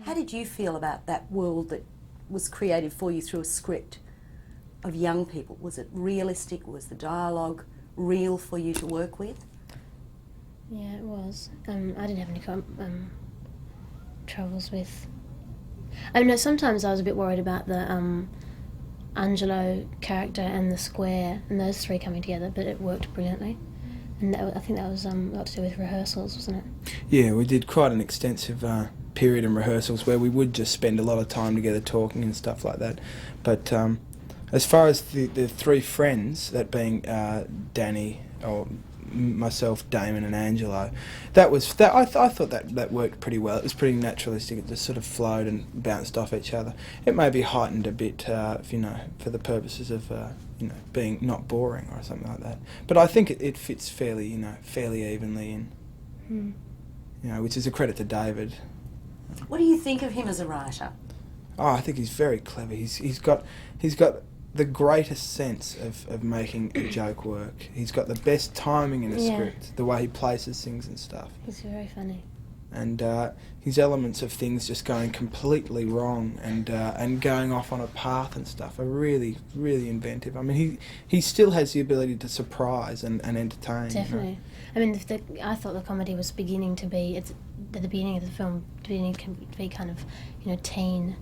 How did you feel about that world that was created for you through a script of young people? Was it realistic? Was the dialogue real for you to work with? Yeah, it was. I didn't have any troubles with... I know sometimes I was a bit worried about the Angelo character and the square and those three coming together, but it worked brilliantly. And I think that was a lot to do with rehearsals, wasn't it? Yeah, we did quite an extensive period in rehearsals where we would just spend a lot of time together talking and stuff like that. But as far as the three friends, that being Danny, or myself, Damon and Angelo, I thought that worked pretty well. It was pretty naturalistic. It just sort of flowed and bounced off each other. It may be heightened a bit, for the purposes of being not boring or something like that. But I think it fits fairly evenly in, which is a credit to David. What do you think of him as a writer? Oh, I think he's very clever. He's got the greatest sense of making a joke work. He's got the best timing in a script, the way he places things and stuff. He's very funny. And his elements of things just going completely wrong and going off on a path and stuff are really, really inventive. I mean, he still has the ability to surprise and entertain. Definitely. I mean, I thought the comedy was beginning to be, at the beginning of the film, beginning to be kind of, teen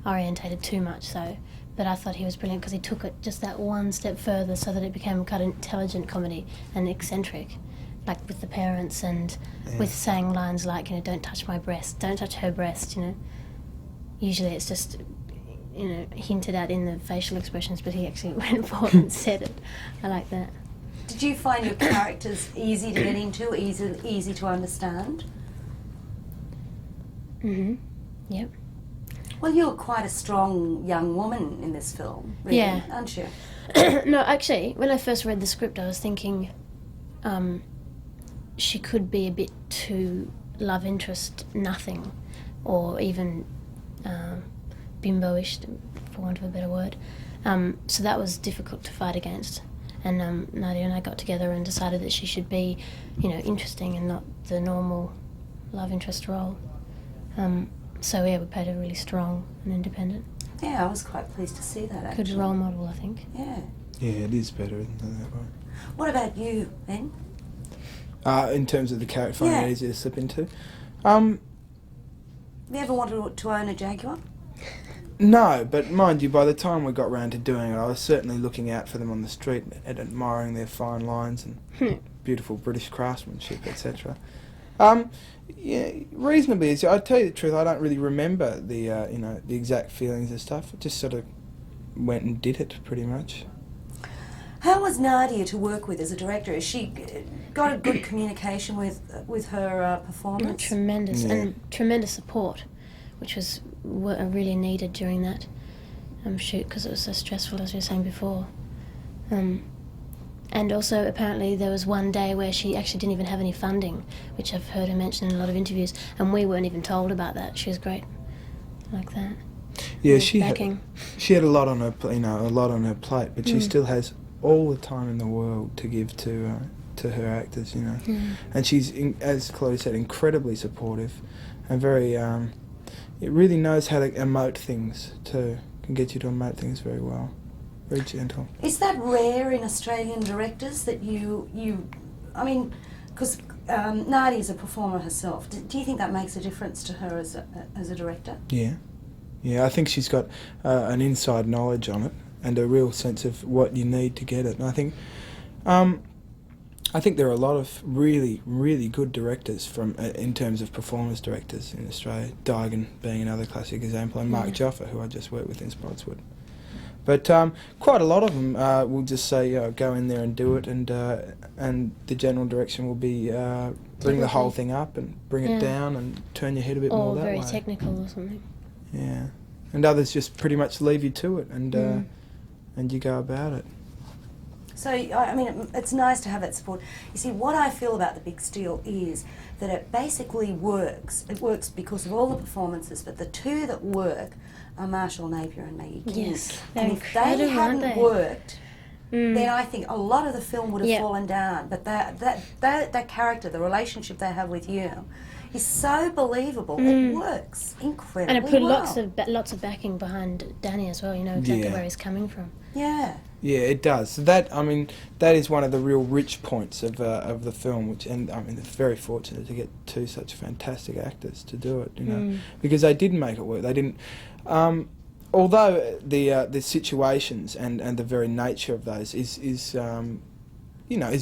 orientated too much so. But I thought he was brilliant because he took it just that one step further so that it became kind of intelligent comedy and eccentric, like with the parents and with saying lines like, don't touch my breast, don't touch her breast, Usually it's just, hinted at in the facial expressions, but he actually went forward and said it. I like that. Did you find your characters easy to get into, easy to understand? Mm-hmm. Yep. Well, you're quite a strong young woman in this film, really, aren't you? No, actually, when I first read the script, I was thinking she could be a bit too love interest nothing, or even bimbo-ish, for want of a better word. So that was difficult to fight against. And Nadia and I got together and decided that she should be, interesting and not the normal love interest role. So we played her really strong and independent. Yeah, I was quite pleased to see that, actually. Good role model, I think. Yeah. Yeah, it is better, isn't it, that way? What about you, Ben? In terms of the character, finding it easy to slip into? Have you ever wanted to own a Jaguar? No, but mind you, by the time we got round to doing it, I was certainly looking out for them on the street and admiring their fine lines and beautiful British craftsmanship, etc. Yeah, reasonably easy. I tell you the truth, I don't really remember the exact feelings and stuff. I just sort of went and did it, pretty much. How was Nadia to work with as a director? Has she got a good communication with her performance? Tremendous, and tremendous support, which was really needed during that shoot because it was so stressful, as we were saying before. And also, apparently, there was one day where she actually didn't even have any funding, which I've heard her mention in a lot of interviews, and we weren't even told about that. She was great, like that. Yeah, she had a lot on her, plate, but she still has all the time in the world to give to her actors, And she's, as Claudia said, incredibly supportive, and very. It really knows how to emote things too. Can get you to emote things very well. Very gentle. Is that rare in Australian directors that I mean, because Nadia's a performer herself. Do you think that makes a difference to her as a director? Yeah. Yeah, I think she's got an inside knowledge on it and a real sense of what you need to get it. And I think there are a lot of really, really good directors in terms of performance directors in Australia. Digan being another classic example, and Mark Joffa, who I just worked with in Spotswood. But quite a lot of them will just say, go in there and do it, and the general direction will be bring the whole thing up and bring it down and turn your head a bit more that way. Or very technical or something. Yeah. And others just pretty much leave you to it and you go about it. So, I mean, it's nice to have that support. You see, what I feel about The Big Steal is that it basically works. It works because of all the performances, but the two that work are Marshall Napier and Maggie King. Yes, and if they hadn't worked, then I think a lot of the film would have fallen down. But that character, the relationship they have with you, is so believable. It works incredibly And it put well. lots of backing behind Danny as well. You know exactly where he's coming from. Yeah. Yeah, it does. That that is one of the real rich points of the film. Which, and I mean, it's very fortunate to get two such fantastic actors to do it. You know, because they did make it work. They didn't. Although the situations and the very nature of those is is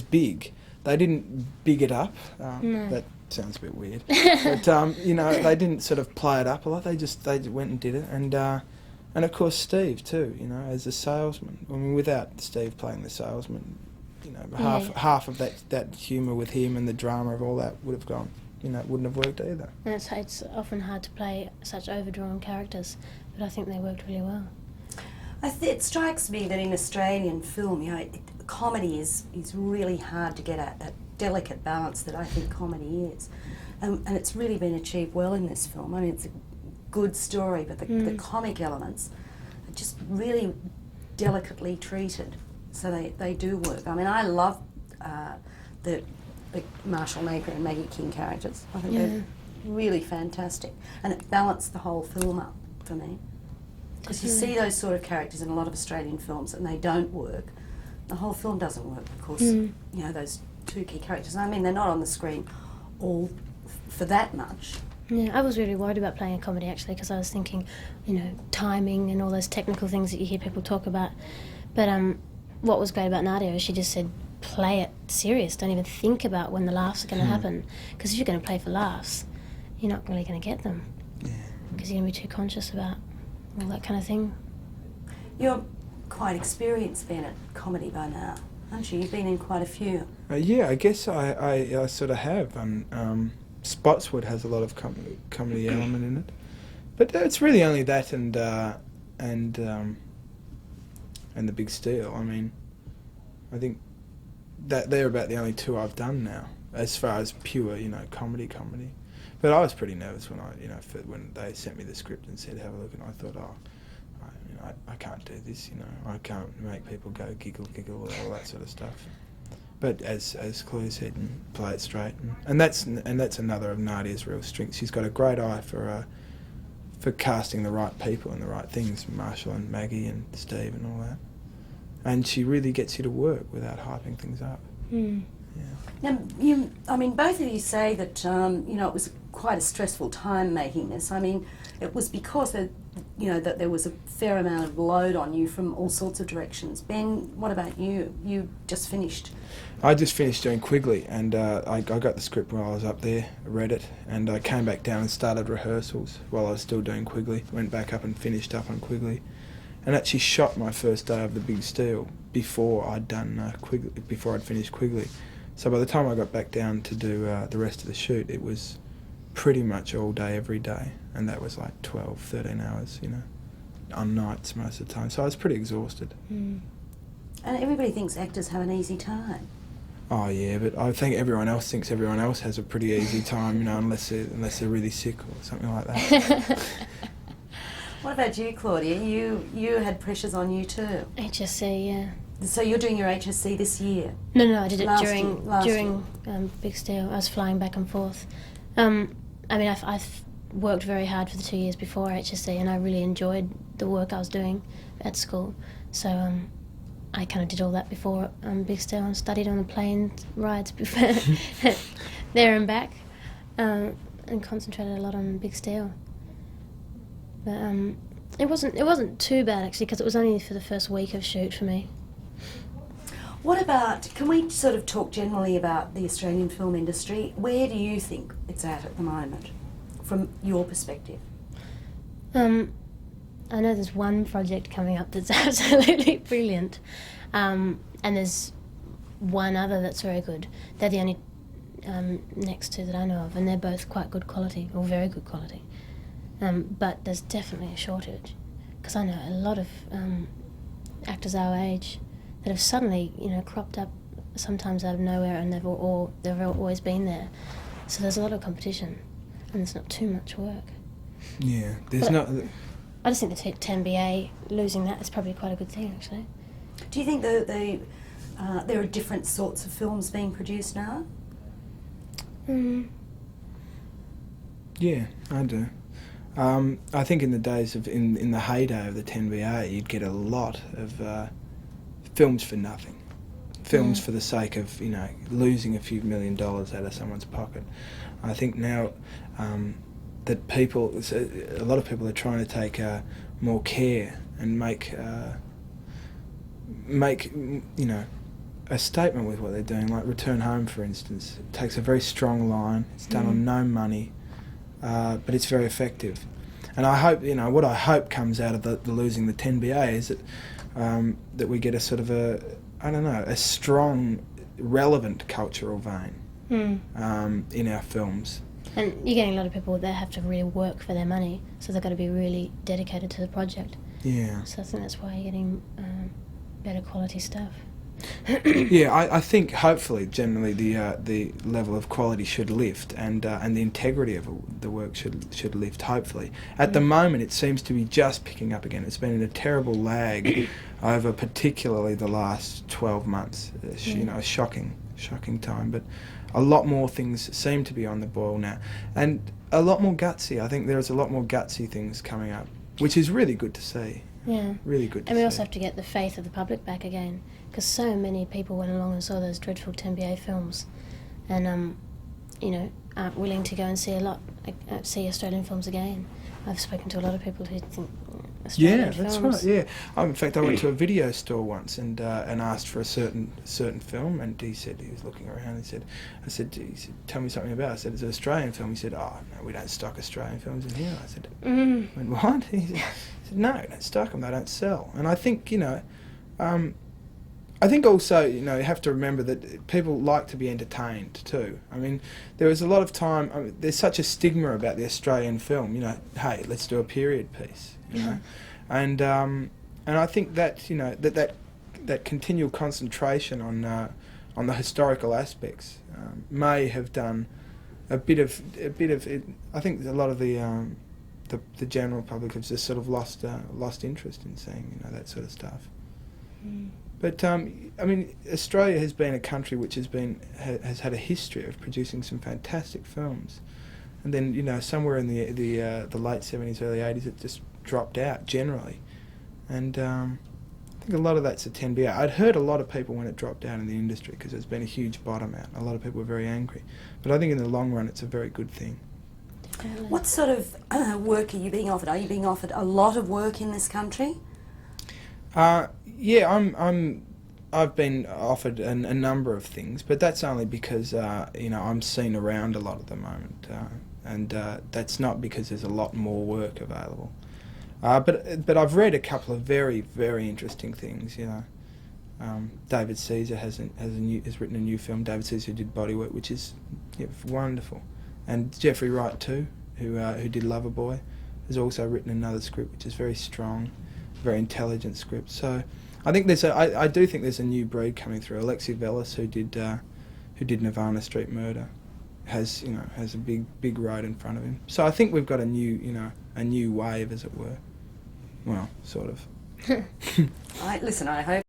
big. They didn't big it up. That sounds a bit weird, but they didn't sort of play it up a lot. They went and did it, and of course Steve too. As a salesman. I mean, without Steve playing the salesman, half of that humour with him and the drama of all that would have gone. It wouldn't have worked either. And it's often hard to play such overdrawn characters, but I think they worked really well. It strikes me that in Australian film, comedy is really hard to get at, that delicate balance that I think comedy is. And it's really been achieved well in this film. I mean, it's a good story, but the comic elements are just really delicately treated, so they do work. I mean, I love the Marshall Maker and Maggie King characters. I think they're really fantastic, and it balanced the whole film up for me. Because you see those sort of characters in a lot of Australian films and they don't work. The whole film doesn't work because, those two key characters. I mean, they're not on the screen all for that much. Yeah, I was really worried about playing a comedy actually, because I was thinking, timing and all those technical things that you hear people talk about. But what was great about Nadia is she just said, play it serious. Don't even think about when the laughs are going to happen. Because if you're going to play for laughs, you're not really going to get them. Because you're going to be too conscious about all that kind of thing. You're quite experienced being at comedy by now, aren't you? You've been in quite a few. Yeah, I guess I sort of have. Spotswood has a lot of comedy element in it, but it's really only that and The Big Steal. I mean, I think that they're about the only two I've done now, as far as pure, comedy. But I was pretty nervous when when they sent me the script and said have a look, and I thought, I can't do this, I can't make people go giggle, all that sort of stuff. But as Claudia said, play it straight, and that's another of Nadia's real strengths. She's got a great eye for casting the right people and the right things, Marshall and Maggie and Steve and all that, and she really gets you to work without hyping things up. Now, both of you say that it was quite a stressful time making this. I mean, it was because that there was a fair amount of load on you from all sorts of directions. Ben, what about you? You just finished. I just finished doing Quigley, and I got the script while I was up there, read it, and I came back down and started rehearsals while I was still doing Quigley. Went back up and finished up on Quigley, and actually shot my first day of The Big Steal before I'd done Quigley, before I'd finished Quigley. So by the time I got back down to do the rest of the shoot, it was pretty much all day, every day, and that was like 12, 13 hours, on nights most of the time. So I was pretty exhausted. And everybody thinks actors have an easy time. Oh yeah, but I think everyone else thinks everyone else has a pretty easy time, unless they're really sick or something like that. What about you, Claudia? You had pressures on you too. HSC, yeah. So you're doing your HSC this year? No, I did it Last during Big Steal. I was flying back and forth. I've worked very hard for the 2 years before HSC, and I really enjoyed the work I was doing at school. So I kind of did all that before Big Steal, and studied on the plane rides before there and back, and concentrated a lot on Big Steal. But it wasn't too bad actually, because it was only for the first week of shoot for me. What about, can we sort of talk generally about the Australian film industry? Where do you think it's at the moment, from your perspective? I know there's one project coming up that's absolutely brilliant, and there's one other that's very good. They're the only next two that I know of, and they're both quite good quality, or very good quality. But there's definitely a shortage, because I know a lot of actors our age that have suddenly, cropped up sometimes out of nowhere, and they've always been there. So there's a lot of competition, and there's not too much work. Yeah, I just think the 10BA, losing that is probably quite a good thing, actually. Do you think that there are different sorts of films being produced now? Yeah, I do. I think in the days of in the heyday of the 10BA, you'd get a lot of films for nothing, films for the sake of losing a few $1 million out of someone's pocket. I think now that a lot of people are trying to take more care and make a statement with what they're doing. Like Return Home, for instance, it takes a very strong line. It's done on no money. But it's very effective, and I hope what I hope comes out of the losing the 10BA is that we get a sort of a strong, relevant cultural vein in our films. And you're getting a lot of people that have to really work for their money, so they've got to be really dedicated to the project. Yeah. So I think that's why you're getting better quality stuff. Yeah, I think hopefully generally the level of quality should lift and the integrity of the work should lift hopefully. At the moment it seems to be just picking up again. It's been in a terrible lag over particularly the last 12 months. A shocking time, but a lot more things seem to be on the boil now and a lot more gutsy. I think there's a lot more gutsy things coming up, which is really good to see. Yeah. Really good to see. And we also have to get the faith of the public back again, because so many people went along and saw those dreadful 10BA films and, aren't willing to go and see Australian films again. I've spoken to a lot of people who think Australian films... Yeah, that's right, yeah. In fact, I went to a video store once and asked for a certain film, and he said, he was looking around, he said, tell me something about it. I said, it's an Australian film. He said, oh, no, we don't stock Australian films in here. I said, went, what? He said, no, we don't stock them, they don't sell. And I think, I think also, you have to remember that people like to be entertained too. I mean, there was a lot of time, there's such a stigma about the Australian film, hey, let's do a period piece, And I think that, that continual concentration on the historical aspects may have done a bit of it. I think a lot of the general public have just sort of lost interest in seeing, that sort of stuff. But Australia has been a country which has had a history of producing some fantastic films, and then somewhere in the late 70s, early 80s, it just dropped out generally, and I think a lot of that's a 10BA. I'd heard a lot of people when it dropped out in the industry because there's been a huge bottom out. A lot of people were very angry, but I think in the long run it's a very good thing. What sort of work are you being offered? Are you being offered a lot of work in this country? Yeah, I've been offered a number of things, but that's only because I'm seen around a lot at the moment, and that's not because there's a lot more work available. But I've read a couple of very, very interesting things. David Caesar has written a new film. David Caesar did Bodywork, which is wonderful, and Jeffrey Wright too, who did Loverboy, has also written another script which is very strong, very intelligent script. So I think I do think there's a new breed coming through. Alexi Velis, who did Nirvana Street Murder, has a big road in front of him. So I think we've got a new wave, as it were. Well, sort of. Listen, I hope